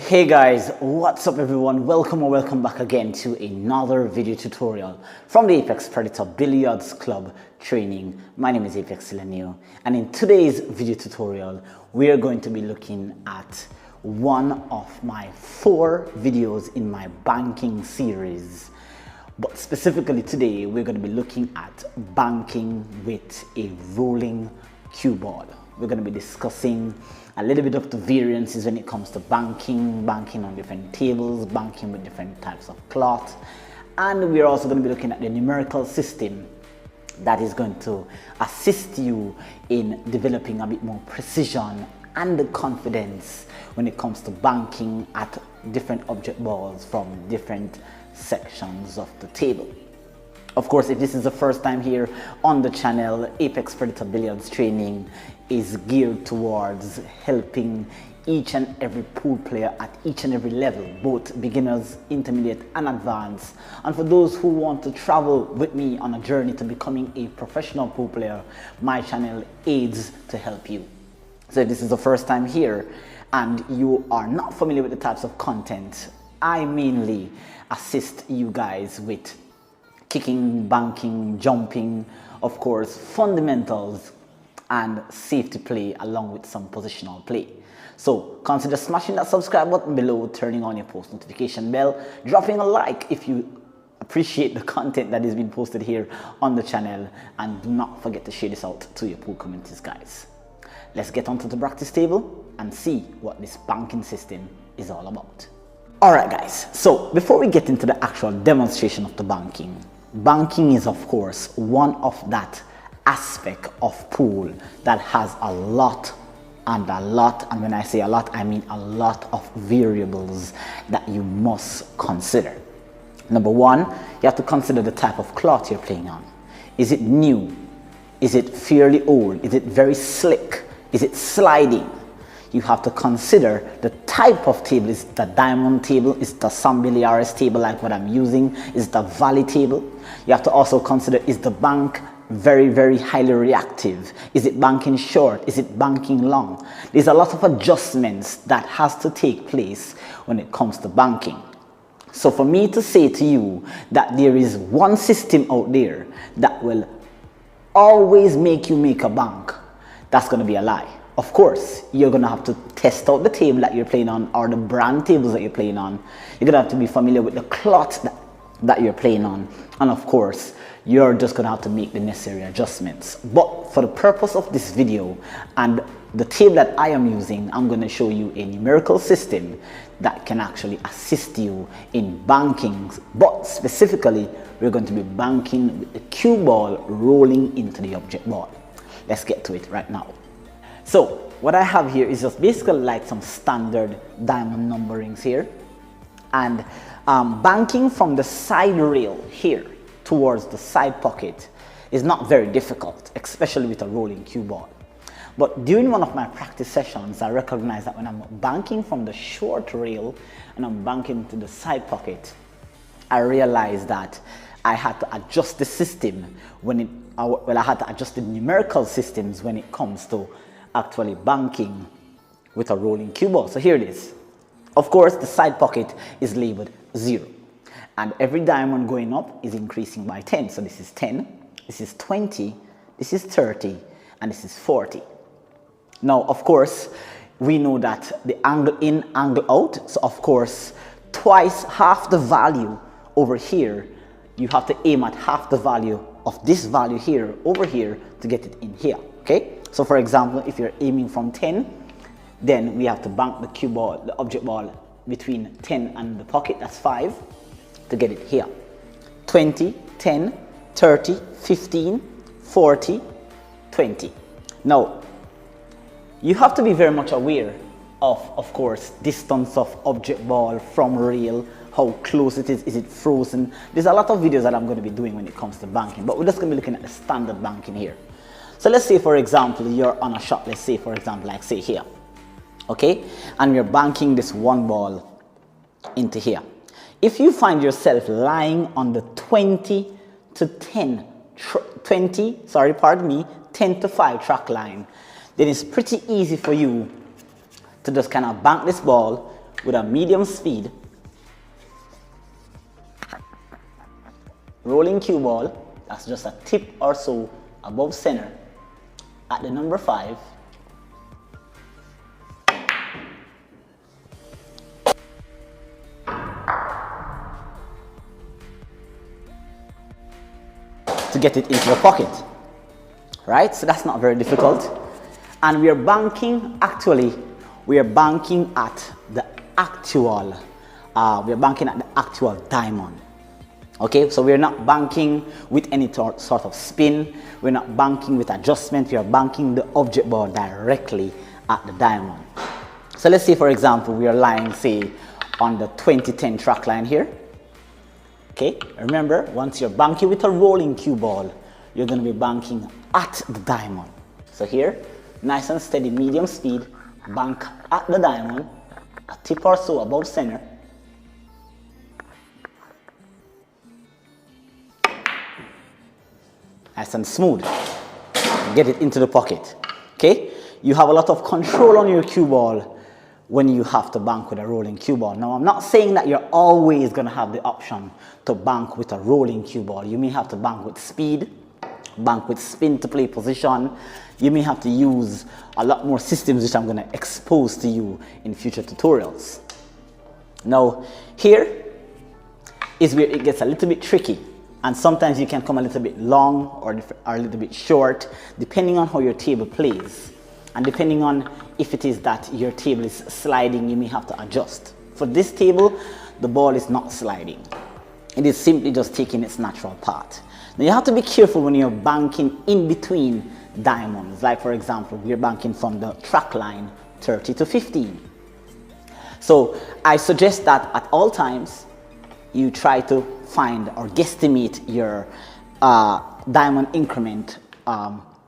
Hey guys, what's up everyone? Welcome or welcome back again to another video tutorial from the Apex Predator Billiards Club training. My name is Apex Lenio, and in today's video tutorial we are going to be looking at one of my 4 videos in my banking series. But specifically today we're going to be looking at banking with a rolling cue ball. We're going to be discussing a little bit of the variances when it comes to banking on different tables, banking with different types of cloth, and we're also going to be looking at the numerical system that is going to assist you in developing a bit more precision and confidence when it comes to banking at different object balls from different sections of the table. Of course, if this is the first time here on the channel, Apex Predator Billiards Training is geared towards helping each and every pool player at each and every level, both beginners, intermediate and advanced. And for those who want to travel with me on a journey to becoming a professional pool player, my channel aids to help you. So if this is the first time here and you are not familiar with the types of content, I mainly assist you guys with kicking, banking, jumping, of course, fundamentals and safety play along with some positional play. So consider smashing that subscribe button below, turning on your post notification bell, dropping a like if you appreciate the content that is being posted here on the channel, and do not forget to share this out to your pool communities, guys. Let's get onto the practice table and see what this banking system is all about. Alright guys, so before we get into the actual demonstration of the banking is of course one of that aspect of pool that has a lot, and when I say a lot, I mean a lot of variables that you must consider. Number one, you have to consider the type of cloth you're playing on. Is it new? Is it fairly old? Is it very slick? Is it sliding? You have to consider the type of table. Is it a diamond table? Is it a Sambiliaris table like what I'm using? Is it a valley table? You have to also consider, is the bank very highly reactive? Is it banking short? Is it banking long? There's a lot of adjustments that has to take place when it comes to banking. So for me to say to you that there is one system out there that will always make you make a bank, that's going to be a lie. Of course, you're going to have to test out the table that you're playing on, or the brand tables that you're playing on. You're going to have to be familiar with the cloth that you're playing on. And of course, you're just going to have to make the necessary adjustments. But for the purpose of this video and the table that I am using, I'm going to show you a numerical system that can actually assist you in banking. But specifically, we're going to be banking with the cue ball rolling into the object ball. Let's get to it right now. So what I have here is just basically like some standard diamond numberings here, and banking from the side rail here towards the side pocket is not very difficult, especially with a rolling cue ball. But during one of my practice sessions, I recognized that when I'm banking from the short rail and I'm banking to the side pocket, I realized that I had to adjust the system I had to adjust the numerical systems when it comes to actually banking with a rolling cue ball. So here it is. Of course, the side pocket is labeled 0, and every diamond going up is increasing by 10. So this is 10, this is 20, this is 30, and this is 40. Now, of course, we know that the angle in, angle out. So of course, twice half the value over here, you have to aim at half the value of this value here over here to get it in here. Okay? So for example, if you're aiming from 10, then we have to bank the cue ball, the object ball, between 10 and the pocket, that's 5, to get it here. 20, 10, 30, 15, 40, 20. Now, you have to be very much aware of course, distance of object ball from rail, how close it is it frozen? There's a lot of videos that I'm going to be doing when it comes to banking, but we're just going to be looking at the standard banking here. So let's say, for example, you're on a shot, let's say, for example, like say here, okay? And you're banking this one ball into here. If you find yourself lying on the 10 to 5 track line, then it's pretty easy for you to just kind of bank this ball with a medium speed, rolling cue ball, that's just a tip or so above center, at the number 5, to get it into the pocket, right? So that's not very difficult. And we are banking, actually, we are banking at the actual, diamond. Okay, so we're not banking with any sort of spin, we're not banking with adjustment, we are banking the object ball directly at the diamond. So let's say, for example, we are lying, say, on the 2010 track line here. Okay, remember, once you're banking with a rolling cue ball, you're going to be banking at the diamond. So here, nice and steady, medium speed, bank at the diamond, a tip or so above center. Nice and smooth. Get it into the pocket. Okay, you have a lot of control on your cue ball when you have to bank with a rolling cue ball. Now, I'm not saying that you're always going to have the option to bank with a rolling cue ball. You may have to bank with speed, bank with spin to play position. You may have to use a lot more systems which I'm going to expose to you in future tutorials. Now, here is where it gets a little bit tricky. And sometimes you can come a little bit long or a little bit short, depending on how your table plays. And depending on if it is that your table is sliding, you may have to adjust. For this table, the ball is not sliding. It is simply just taking its natural path. Now you have to be careful when you're banking in between diamonds. Like, for example, we're banking from the track line 30 to 15. So I suggest that at all times, you try to find or guesstimate your diamond increment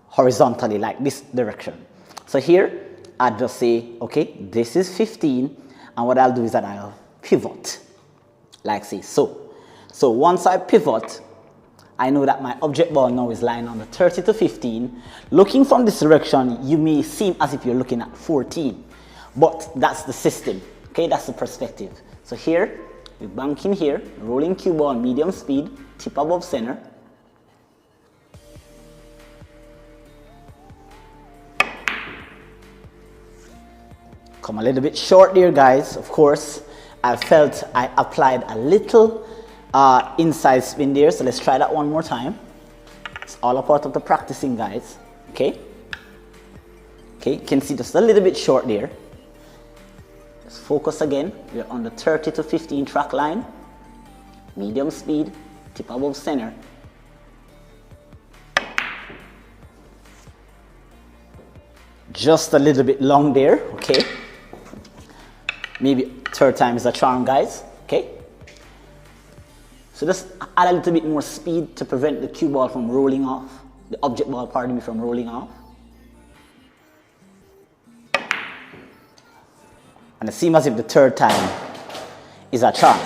horizontally, like this direction. So here, I'd just say, okay, this is 15, and what I'll do is that I'll pivot, like say so. So once I pivot, I know that my object ball now is lying on the 30 to 15. Looking from this direction, you may seem as if you're looking at 14, but that's the system, okay, that's the perspective. So here, we bank in here, rolling cue ball, medium speed, tip above center. Come a little bit short there, guys. Of course, I felt I applied a little inside spin there, so let's try that one more time. It's all a part of the practicing, guys. Okay. Okay, you can see just a little bit short there. Let's focus again. We're on the 30 to 15 track line. Medium speed, tip above center. Just a little bit long there, okay? Maybe third time is a charm, guys, okay? So just add a little bit more speed to prevent the cue ball from rolling off, the object ball, pardon me, from rolling off. And it seems as if the third time is a charm.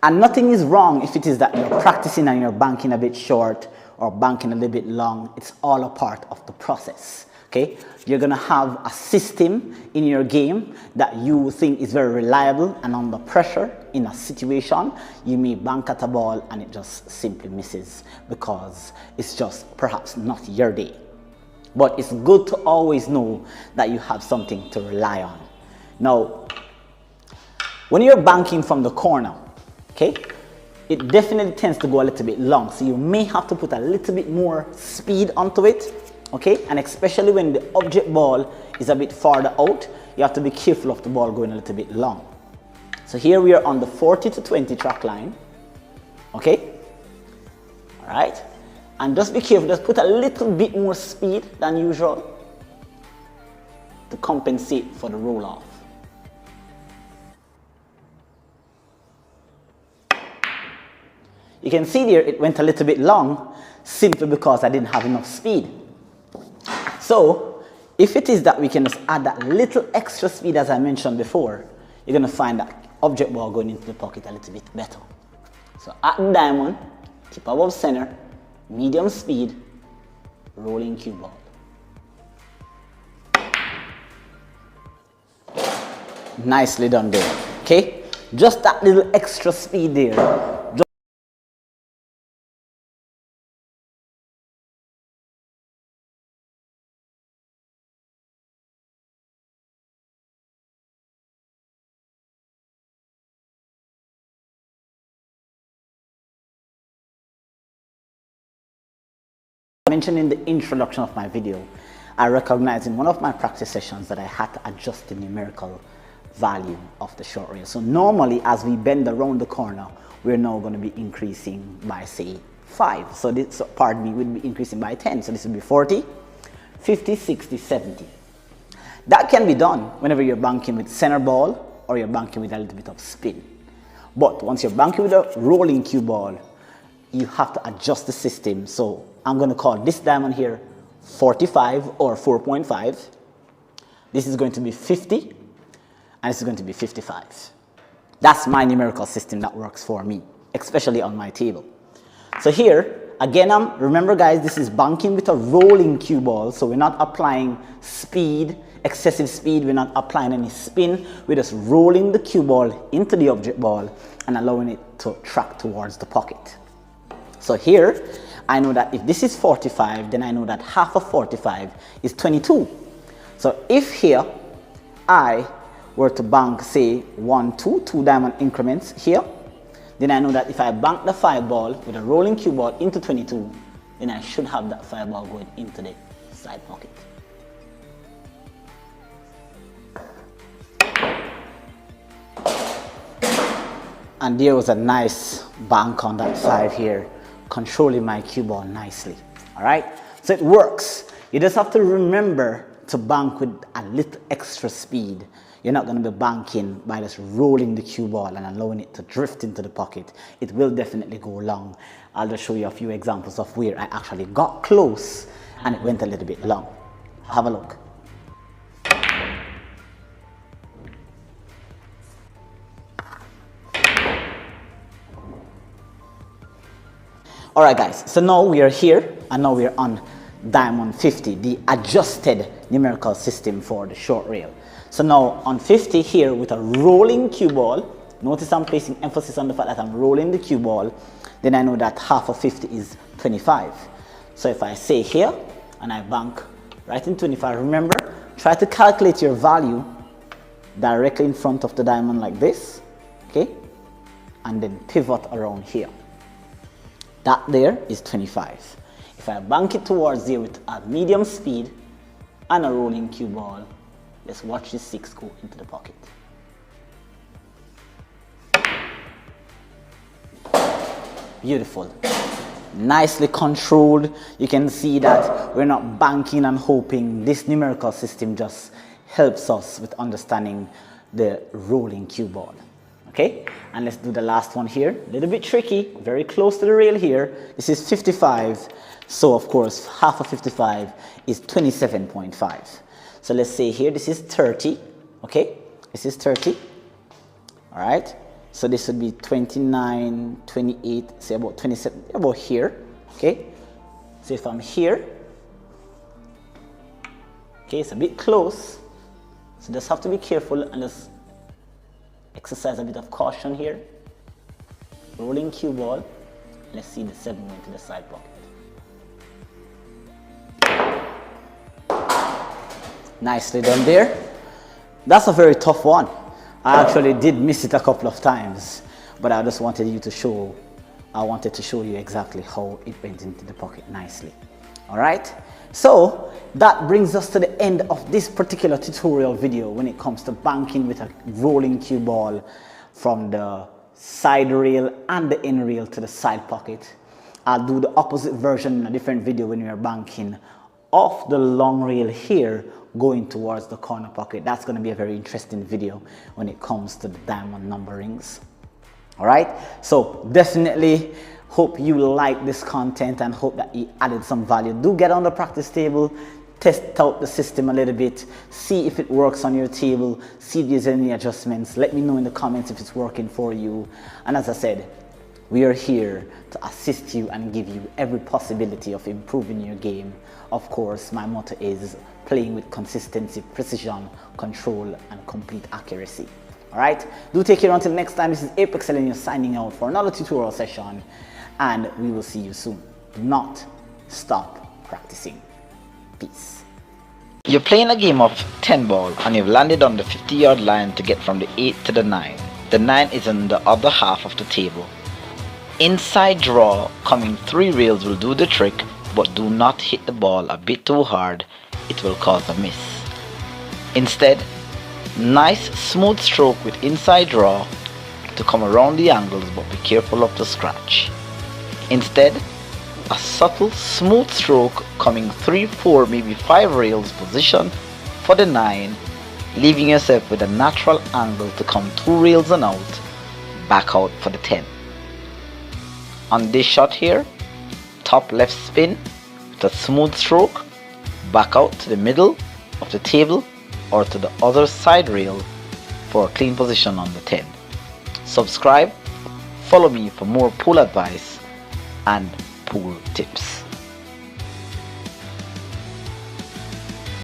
And nothing is wrong if it is that you're practicing and you're banking a bit short or banking a little bit long. It's all a part of the process. Okay, you're gonna have a system in your game that you think is very reliable, and under pressure in a situation, you may bank at a ball and it just simply misses because it's just perhaps not your day. But it's good to always know that you have something to rely on. Now, when you're banking from the corner, okay, it definitely tends to go a little bit long, so you may have to put a little bit more speed onto it. Okay, and especially when the object ball is a bit farther out, you have to be careful of the ball going a little bit long. So here we are on the 40 to 20 track line. Okay, all right, and just be careful, just put a little bit more speed than usual to compensate for the roll off. You can see there it went a little bit long simply because I didn't have enough speed. So, if it is that we can just add that little extra speed as I mentioned before, you're going to find that object ball going into the pocket a little bit better. So, at the diamond, tip above center, medium speed, rolling cue ball. Nicely done there. Okay, just that little extra speed there. Mentioned in the introduction of my video, I recognized in one of my practice sessions that I had to adjust the numerical value of the short rail. So normally as we bend around the corner, we're now going to be increasing by say 5. So this, pardon me, we'll be increasing by 10. So this will be 40, 50, 60, 70. That can be done whenever you're banking with center ball or you're banking with a little bit of spin. But once you're banking with a rolling cue ball, you have to adjust the system. So I'm going to call this diamond here 45 or 4.5. This is going to be 50 and this is going to be 55. That's my numerical system that works for me, especially on my table. So here again, remember guys, this is banking with a rolling cue ball, so we're not applying speed, excessive speed, we're not applying any spin, we're just rolling the cue ball into the object ball and allowing it to track towards the pocket. So here, I know that if this is 45, then I know that half of 45 is 22. So if here, I were to bank, say, 1, 2, 2 diamond increments here, then I know that if I bank the 5 ball with a rolling cue ball into 22, then I should have that 5 ball going into the side pocket. And there was a nice bank on that 5 here, controlling my cue ball nicely. All right, so it works. You just have to remember to bank with a little extra speed. You're not going to be banking by just rolling the cue ball and allowing it to drift into the pocket. It will definitely go long. I'll just show you a few examples of where I actually got close and it went a little bit long. Have a look. Alright guys, so now we are here and now we are on diamond 50, the adjusted numerical system for the short rail. So now on 50 here with a rolling cue ball, notice I'm placing emphasis on the fact that I'm rolling the cue ball, then I know that half of 50 is 25. So if I say here and I bank right in 25, remember, try to calculate your value directly in front of the diamond like this, okay, and then pivot around here. That there is 25. If I bank it towards there with a medium speed and a rolling cue ball, let's watch this 6 go into the pocket. Beautiful. Nicely controlled. You can see that we're not banking and hoping. This numerical system just helps us with understanding the rolling cue ball. Okay, and let's do the last one here. A little bit tricky, very close to the rail here. This is 55, so of course half of 55 is 27.5. So let's say here this is 30, okay, this is 30, all right, so this would be 29, 28, say about 27, about here, okay. So if I'm here, okay, it's a bit close, so just have to be careful and just exercise a bit of caution here. Rolling cue ball. Let's see the 7 went to the side pocket. Nicely done there. That's a very tough one. I actually did miss it a couple of times, but I just wanted you to show, I wanted to show you exactly how it went into the pocket nicely. All right. So that brings us to the end of this particular tutorial video when it comes to banking with a rolling cue ball from the side rail and the end rail to the side pocket. I'll do the opposite version in a different video when we are banking off the long rail here going towards the corner pocket. That's going to be a very interesting video when it comes to the diamond numberings. All right, so definitely hope you like this content and hope that it added some value. Do get on the practice table, test out the system a little bit, see if it works on your table, see if there's any adjustments. Let me know in the comments if it's working for you. And as I said, We are here to assist you and give you every possibility of improving your game. Of course, my motto is playing with consistency, precision, control, and complete accuracy. Alright, do take care until next time. This is Apex Selenium signing out for another tutorial session, and we will see you soon. Do not stop practicing. Peace. You're playing a game of 10 ball and you've landed on the 50-yard line to get from the 8 to the 9. The 9 is on the other half of the table. Inside draw coming 3 rails will do the trick, but do not hit the ball a bit too hard, it will cause a miss. Instead, nice smooth stroke with inside draw to come around the angles, but be careful of the scratch. Instead, a subtle smooth stroke coming 3, 4, maybe 5 rails position for the 9, leaving yourself with a natural angle to come 2 rails and out, back out for the 10. On this shot here, top left spin with a smooth stroke, back out to the middle of the table or to the other side rail for a clean position on the 10. Subscribe, follow me for more pool advice and pool tips.